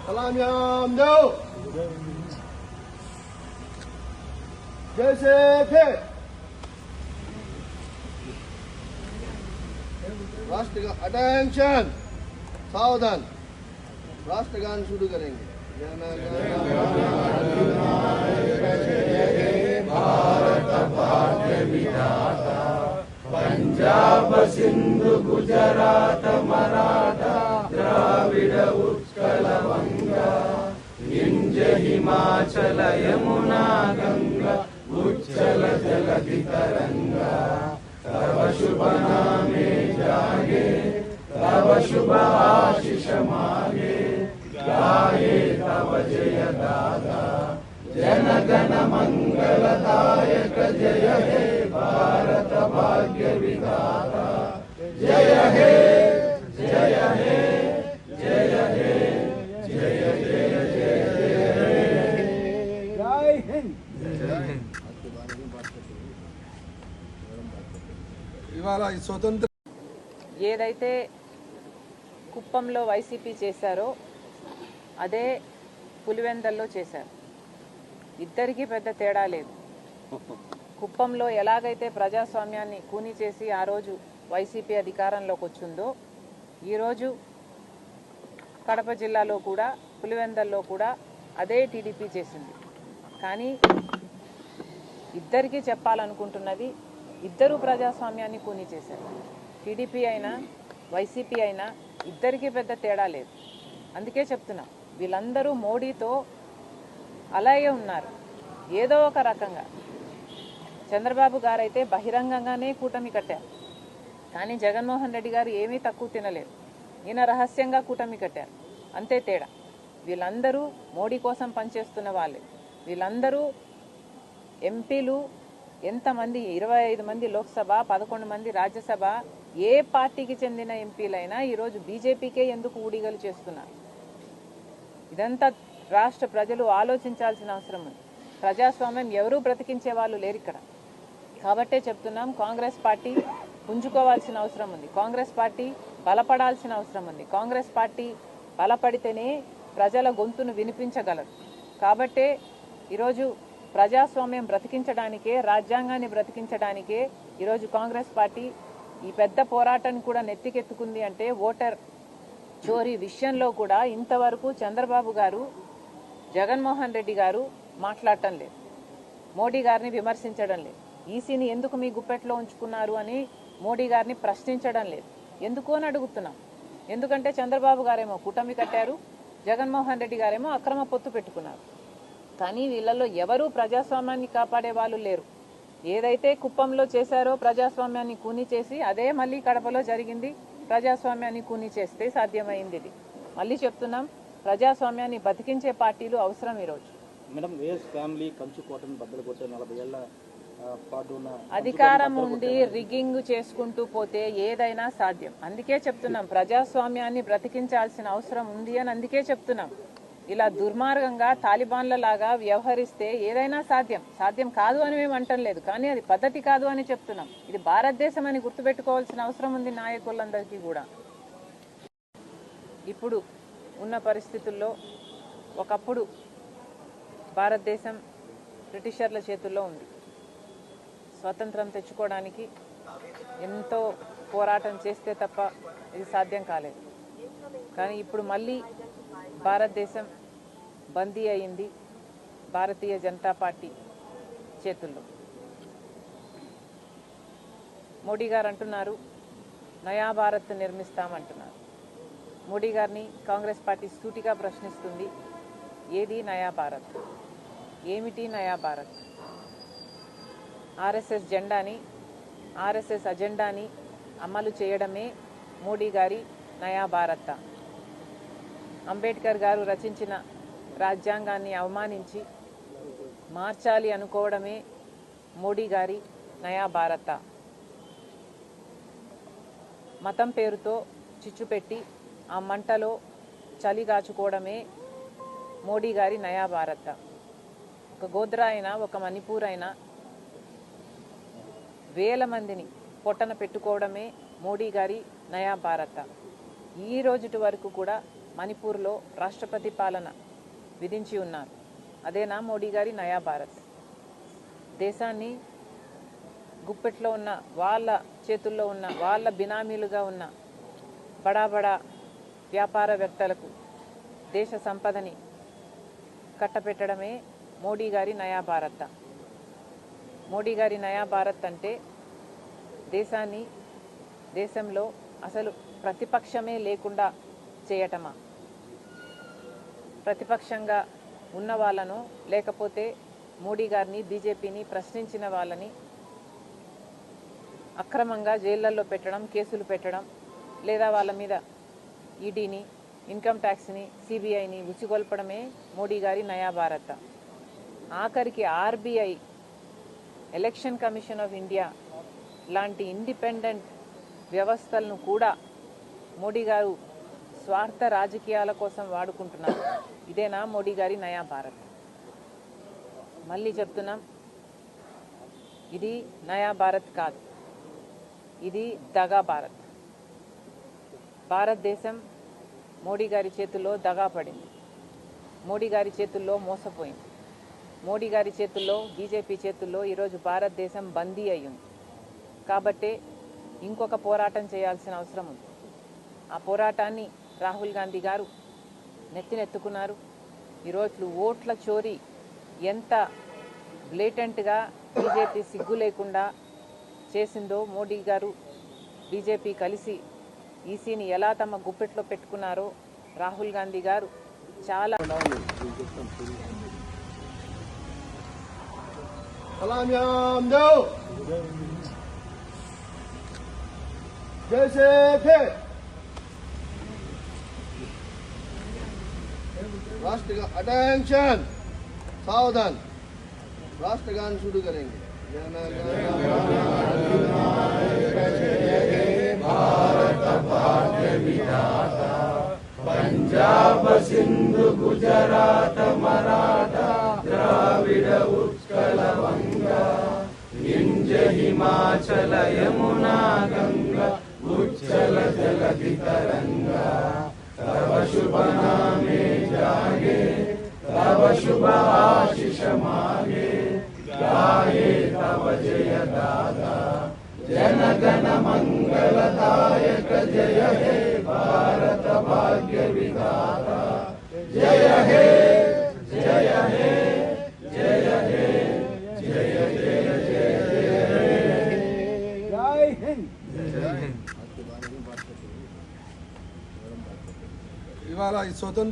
सलाम दो जैसे थे राष्ट्रगान अटेंशन सावधान राष्ट्रगान शुरू करेंगे। भारत भाग्य विधाता पंजाब सिंधु गुजरात मराठा द्राविड उत्कल वंगा विंध्य हिमाचल यमुना गंगा उच्चल जलधि तरंगा तव शुभ नामे जागे तव शुभ आशीष मागे गाये तव जय दाता जन गण मंगलदायक जय हे भारत भाग्य विधाता जय हे जय हे जय हे जय जय जय जय हिंद। ఇవాళ ఈ స్వతంత్ర ఏదైతే కుప్పంలో వైసీపీ చేశారో అదే పులివెందల్లో చేశారు. ఇద్దరికీ పెద్ద తేడా లేదు. కుప్పంలో ఎలాగైతే ప్రజాస్వామ్యాన్ని కూని చేసి ఆ రోజు వైసీపీ అధికారంలోకి వచ్చిందో ఈరోజు కడప జిల్లాలో కూడా పులివెందల్లో కూడా అదే టీడీపీ చేసింది. కానీ ఇద్దరికీ చెప్పాలనుకుంటున్నది ఇద్దరు ప్రజాస్వామ్యాన్ని కూని చేశారు. టీడీపీ అయినా వైసీపీ అయినా ఇద్దరికీ పెద్ద తేడా లేదు. అందుకే చెప్తున్నా వీళ్ళందరూ మోడీతో అలాగే ఉన్నారు. ఏదో ఒక రకంగా చంద్రబాబు గారు అయితే బహిరంగంగానే కూటమి కట్టారు. కానీ జగన్మోహన్ రెడ్డి గారు ఏమీ తక్కువ తినలేదు. ఈయన రహస్యంగా కూటమి కట్టారు. అంతే తేడా. వీళ్ళందరూ మోడీ కోసం పనిచేస్తున్న వాళ్ళే. వీళ్ళందరూ ఎంపీలు ఎంతమంది 25 మంది లోక్సభ 11 మంది రాజ్యసభ ఏ పార్టీకి చెందిన ఎంపీలైనా ఈరోజు బీజేపీకే ఎందుకు ఊడిగలు చేస్తున్నారు? ఇదంతా రాష్ట్ర ప్రజలు ఆలోచించాల్సిన అవసరం ఉంది. ప్రజాస్వామ్యం ఎవరూ బ్రతికించే వాళ్ళు లేరు ఇక్కడ. కాబట్టే చెప్తున్నాం కాంగ్రెస్ పార్టీ పుంజుకోవాల్సిన అవసరం ఉంది. కాంగ్రెస్ పార్టీ బలపడాల్సిన అవసరం ఉంది. కాంగ్రెస్ పార్టీ బలపడితేనే ప్రజల గొంతును వినిపించగలరు. కాబట్టే ఈరోజు ప్రజాస్వామ్యం బ్రతికించడానికే రాజ్యాంగాన్ని బ్రతికించడానికే ఈరోజు కాంగ్రెస్ పార్టీ ఈ పెద్ద పోరాటాన్ని కూడా నెత్తికెత్తుకుంది. అంటే ఓటర్ చోరీ విషయంలో కూడా ఇంతవరకు చంద్రబాబు గారు జగన్మోహన్ రెడ్డి గారు మాట్లాడటం లేదు. మోడీ గారిని విమర్శించడం లేదు. ఈసీని ఎందుకు మీ గుప్పెట్లో ఉంచుకున్నారు అని మోడీ గారిని ప్రశ్నించడం లేదు. ఎందుకు అని అడుగుతున్నాం. ఎందుకంటే చంద్రబాబు గారేమో కూటమి కట్టారు, జగన్మోహన్ రెడ్డి గారేమో అక్రమ పొత్తు పెట్టుకున్నారు. కానీ వీళ్ళల్లో ఎవరూ ప్రజాస్వామ్యాన్ని కాపాడే వాళ్ళు లేరు. ఏదైతే కుప్పంలో చేశారో ప్రజాస్వామ్యాన్ని కూని చేసి అదే మళ్ళీ కడపలో జరిగింది. ప్రజాస్వామ్యాన్ని కూని చేస్తే సాధ్యమైంది. ఇది మళ్ళీ చెప్తున్నాం, ప్రజాస్వామ్యాన్ని బతికించే పార్టీలు అవసరం. ఈరోజు మేడం వేస్ ఫ్యామిలీ కంచుకోటను బద్దలు కొట్టే 40 ఏళ్ల పాటు అధికారం ఉండి రిగ్గింగ్ చేసుకుంటూ పోతే ఏదైనా సాధ్యం. అందుకే చెప్తున్నాం ప్రజాస్వామ్యాన్ని బ్రతికించాల్సిన అవసరం ఉంది అని. అందుకే చెప్తున్నాం ఇలా దుర్మార్గంగా తాలిబాన్ల లాగా వ్యవహరిస్తే ఏదైనా సాధ్యం. సాధ్యం కాదు అని మేము అంటం లేదు, కానీ అది పద్ధతి కాదు అని చెప్తున్నాం. ఇది భారతదేశం అని గుర్తుపెట్టుకోవాల్సిన అవసరం ఉంది నాయకులందరికీ కూడా. ఇప్పుడు ఉన్న పరిస్థితుల్లో ఒకప్పుడు భారతదేశం బ్రిటిషర్ల చేతుల్లో ఉంది. స్వతంత్రం తెచ్చుకోవడానికి ఎంతో పోరాటం చేస్తే తప్ప ఇది సాధ్యం కాలేదు. కానీ ఇప్పుడు మళ్ళీ భారతదేశం బందీ అయింది భారతీయ జనతా పార్టీ చేతుల్లో. మోడీ గారు అంటున్నారు నయా భారత్ నిర్మిస్తామంటున్నారు. మోడీ గారిని కాంగ్రెస్ పార్టీ సూటిగా ప్రశ్నిస్తుంది, ఏది నయా భారత్? ఏమిటి నయా భారత్? ఆర్ఎస్ఎస్ జెండాని ఆర్ఎస్ఎస్ అజెండాని అమలు చేయడమే మోడీ గారి నయా భారత్. అంబేద్కర్ గారు రచించిన రాజ్యాంగాన్ని అవమానించి మార్చాలి అనుకోవడమే మోడీ గారి నయా భారత్. మతం పేరుతో చిచ్చుపెట్టి ఆ మంటలో చలిగాచుకోవడమే మోడీ గారి నయా భారత్. ఒక గోద్రా అయినా ఒక మణిపూర్ అయినా వేల మందిని పొట్టన పెట్టుకోవడమే మోడీ గారి నయా భారత. ఈ రోజుటి వరకు కూడా మణిపూర్లో రాష్ట్రపతి పాలన విధించి ఉన్నారు. అదేనా మోడీ గారి నయా భారత్? దేశాన్ని గుప్పెట్లో ఉన్న వాళ్ళ చేతుల్లో ఉన్న వాళ్ళ బినామీలుగా ఉన్న బడా బడా వ్యాపారవేత్తలకు దేశ సంపదని కట్టపెట్టడమే మోడీ గారి నయా భారత్. మోడీ గారి నయా భారత్ అంటే దేశంలో అసలు ప్రతిపక్షమే లేకుండా చేయటమా? ప్రతిపక్షంగా ఉన్న వాళ్ళను, లేకపోతే మోడీ గారిని, బీజేపీని ప్రశ్నించిన వాళ్ళని అక్రమంగా జైళ్లలో పెట్టడం, కేసులు పెట్టడం, లేదా వాళ్ళ మీద ఈడీని, ఇన్కమ్ ట్యాక్స్ని, సిబిఐని ఉచిగొల్పడమే మోడీ గారి నయా భారత్. ఆఖరికి RBI, election commission of India లాంటి ఇండిపెండెంట్ వ్యవస్థలను కూడా మోడీ గారు స్వార్థ రాజకీయాల కోసం వాడుకుంటున్నారు. ఇదేనా మోడీ గారి నయా భారత్? మళ్ళీ చెప్తున్నాం, ఇది నయా భారత్ కాదు, ఇది దగా భారత్. భారతదేశం మోడీ గారి చేతుల్లో దగా పడింది, మోడీ గారి చేతుల్లో మోసపోయింది, మోడీ గారి చేతుల్లో, బీజేపీ చేతుల్లో ఈరోజు భారతదేశం బందీ అయ్యింది. కాబట్టే ఇంకొక పోరాటం చేయాల్సిన అవసరం ఉంది. ఆ పోరాటాన్ని రాహుల్ గాంధీ గారు నెత్తినెత్తుకున్నారు. ఈరోజు ఓట్ల చోరీ ఎంత బ్లేటెంట్గా బీజేపీ సిగ్గు లేకుండా చేసిందో, మోడీ గారు బీజేపీ కలిసి ఈసీని ఎలా తమ గుప్పెట్లో పెట్టుకున్నారో రాహుల్ గాంధీ గారు చాలా सलाम दो जैसे थे। राष्ट्रगान अटेंशन, सावधान, राष्ट्रगान शुरू करेंगे। भारत भाग्य विधाता, पंजाब सिंधु गुजरात मराठा, द्राविड उत्कल वंगा, विंध्य हिमाचल यमुना गंगा, उच्चल जलधि तरंगा। तव शुभ नामे जागे, तव शुभ आशीष मागे, गाये तव जय दाता, जन गण मंगलदायक। जय हे भारत भाग्य विधाता, जय हे, जय हे, जय हे, जय जय जय जय हिंद। इवाला स्वतंत्र